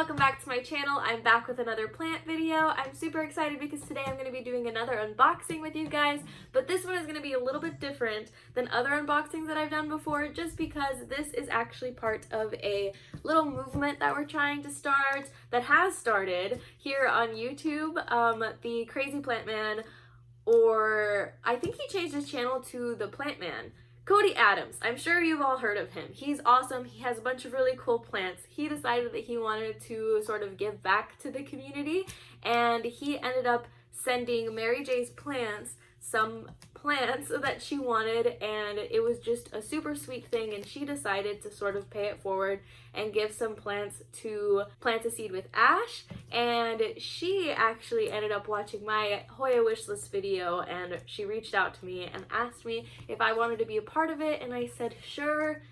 welcome back to my channel. I'm back with another plant video. I'm super excited because today I'm going to be doing another unboxing with you guys, but this one is going to be a little bit different than other unboxings that I've done before just because this is actually part of a little movement that we're trying to start, that has started here on YouTube. The Crazy Plant Man, or I think he changed his channel to the Plant Man. Cody Adams, I'm sure you've all heard of him. He's awesome. He has a bunch of really cool plants. He decided that he wanted to sort of give back to the community, and he ended up sending Mary J's Plants some plants that she wanted, and it was just a super sweet thing, and she decided to sort of pay it forward and give some plants to Plant a Seed with Ash. And she actually ended up watching my Hoya wish list video, and she reached out to me and asked me if I wanted to be a part of it, and I said sure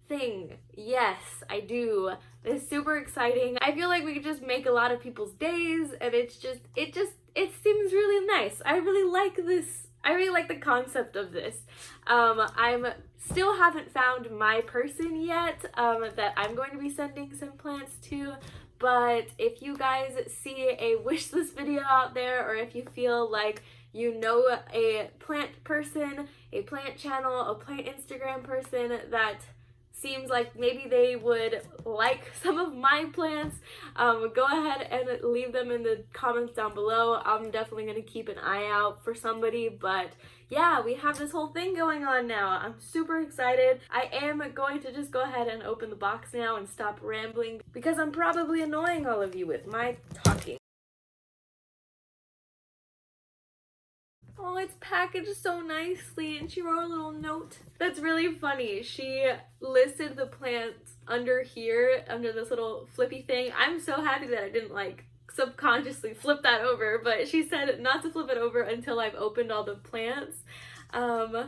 thing. Yes, I do. It's super exciting. I feel like we could just make a lot of people's days, and it seems really nice. I really like this. I really like the concept of this. I'm still haven't found my person yet that I'm going to be sending some plants to, but if you guys see a wish list video out there, or if you feel like you know a plant person, a plant channel, a plant Instagram person that seems like maybe they would like some of my plants, go ahead and leave them in the comments down below. I'm definitely going to keep an eye out for somebody, but yeah, we have this whole thing going on now. I'm super excited. I am going to just go ahead and open the box now and stop rambling because I'm probably annoying all of you with my talking. Oh, it's packaged so nicely, and she wrote a little note. That's really funny. She listed the plants under here, under this little flippy thing. I'm so happy that I didn't like subconsciously flip that over, but she said not to flip it over until I've opened all the plants. I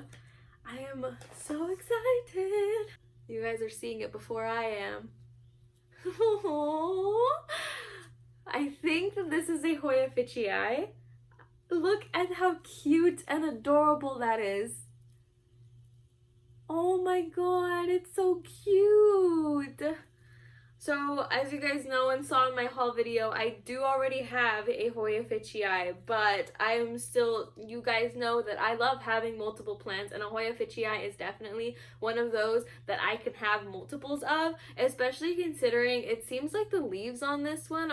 am so excited. You guys are seeing it before I am. I think that this is a Hoya fitchii. Look at how cute and adorable that is. Oh my god, it's so cute. So, as you guys know and saw in my haul video, I do already have a Hoya fitchii, but you guys know that I love having multiple plants, and a Hoya fitchii is definitely one of those that I can have multiples of, especially considering it seems like the leaves on this one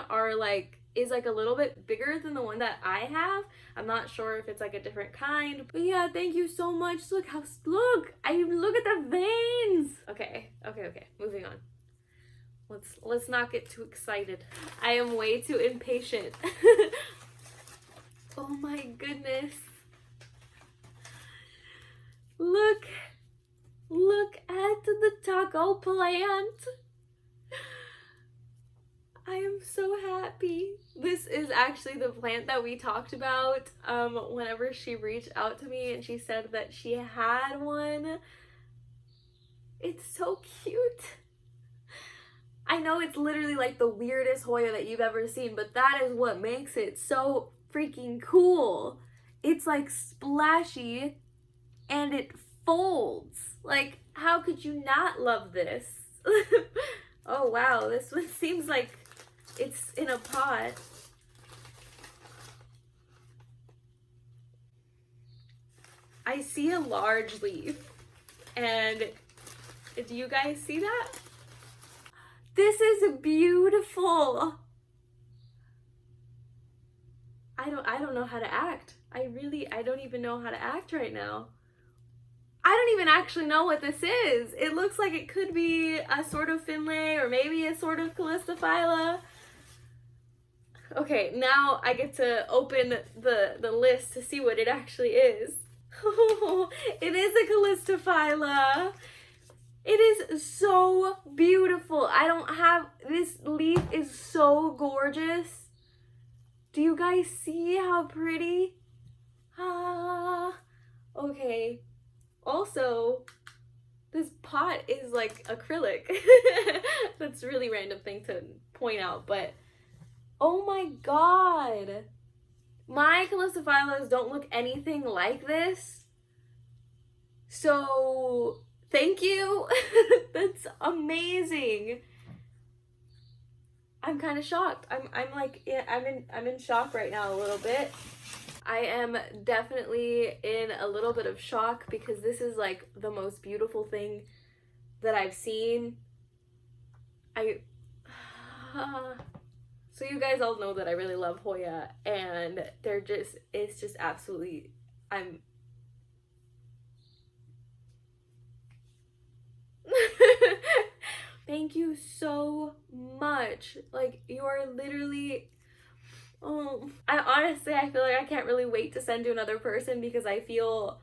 is like a little bit bigger than the one that I have. I'm not sure if it's like a different kind, but yeah, thank you so much. Look look at the veins. Okay, moving on. Let's not get too excited. I am way too impatient. Oh my goodness. Look at the taco plant. I am so happy. This is actually the plant that we talked about whenever she reached out to me and she said that she had one. It's so cute. I know it's literally like the weirdest Hoya that you've ever seen, but that is what makes it so freaking cool. It's like splashy and it folds. Like, how could you not love this? Oh wow, this one seems like it's in a pot. I see a large leaf, and do you guys see that? This is beautiful. I don't know how to act. I don't even know how to act right now. I don't even actually know what this is. It looks like it could be a sort of Finlay or maybe a sort of callistophylla. Okay, now I get to open the list to see what it actually is. It is a callistophylla. It is so beautiful. This leaf is so gorgeous. Do you guys see how pretty? Okay. Also, this pot is like acrylic. That's a really random thing to point out, but oh my god. My callistophyllas don't look anything like this. So, thank you. That's amazing. I'm kind of shocked. I'm like, yeah, I'm in shock right now a little bit. I am definitely in a little bit of shock because this is like the most beautiful thing that I've seen. So you guys all know that I really love Hoya, and it's just absolutely, thank you so much. Like, you are literally, oh, I feel like I can't really wait to send to another person because I feel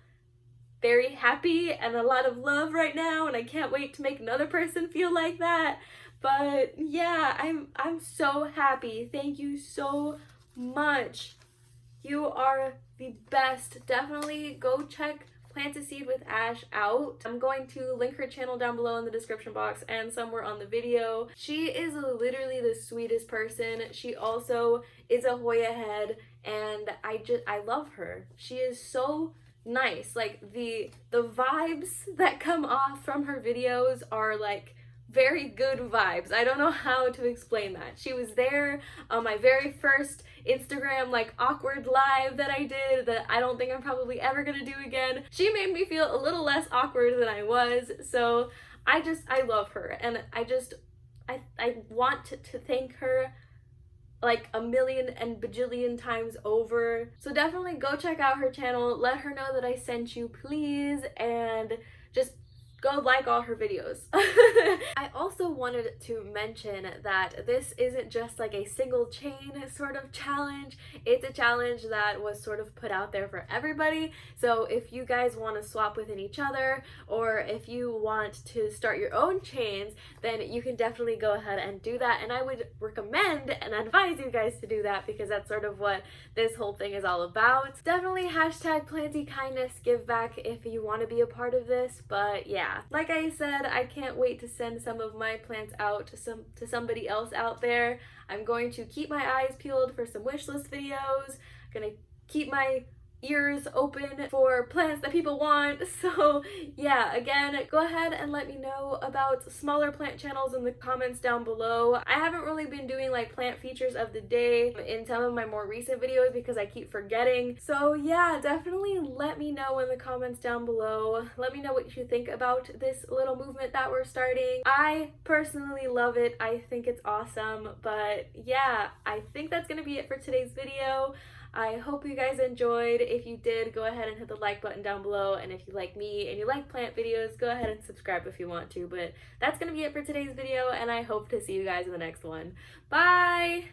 very happy and a lot of love right now, and I can't wait to make another person feel like that. But yeah, I'm so happy. Thank you so much. You are the best. Definitely go check Planttuber with Ash out. I'm going to link her channel down below in the description box and somewhere on the video. She is literally the sweetest person. She also is a Hoya head, and I love her. She is so nice. Like, the vibes that come off from her videos are like very good vibes. I don't know how to explain that. She was there on my very first Instagram like awkward live that I did that I don't think I'm probably ever gonna do again. She made me feel a little less awkward than I was, so I love her, and I want to thank her like a million and bajillion times over. So definitely go check out her channel, let her know that I sent you, please, and just go like all her videos. I also wanted to mention that this isn't just like a single chain sort of challenge. It's a challenge that was sort of put out there for everybody. So if you guys want to swap within each other, or if you want to start your own chains, then you can definitely go ahead and do that. And I would recommend and advise you guys to do that because that's sort of what this whole thing is all about. Definitely hashtag Planty kindness give back if you want to be a part of this. But yeah, like I said, I can't wait to send some of my plants out to somebody else out there. I'm going to keep my eyes peeled for some wish list videos. I'm gonna keep my ears open for plants that people want. So yeah, again, go ahead and let me know about smaller plant channels in the comments down below. I haven't really been doing like plant features of the day in some of my more recent videos because I keep forgetting. So yeah, definitely let me know in the comments down below. Let me know what you think about this little movement that we're starting. I personally love it. I think it's awesome. But yeah, I think that's gonna be it for today's video. I hope you guys enjoyed. If you did, go ahead and hit the like button down below, and if you like me and you like plant videos, go ahead and subscribe if you want to. But that's gonna be it for today's video, and I hope to see you guys in the next one. Bye!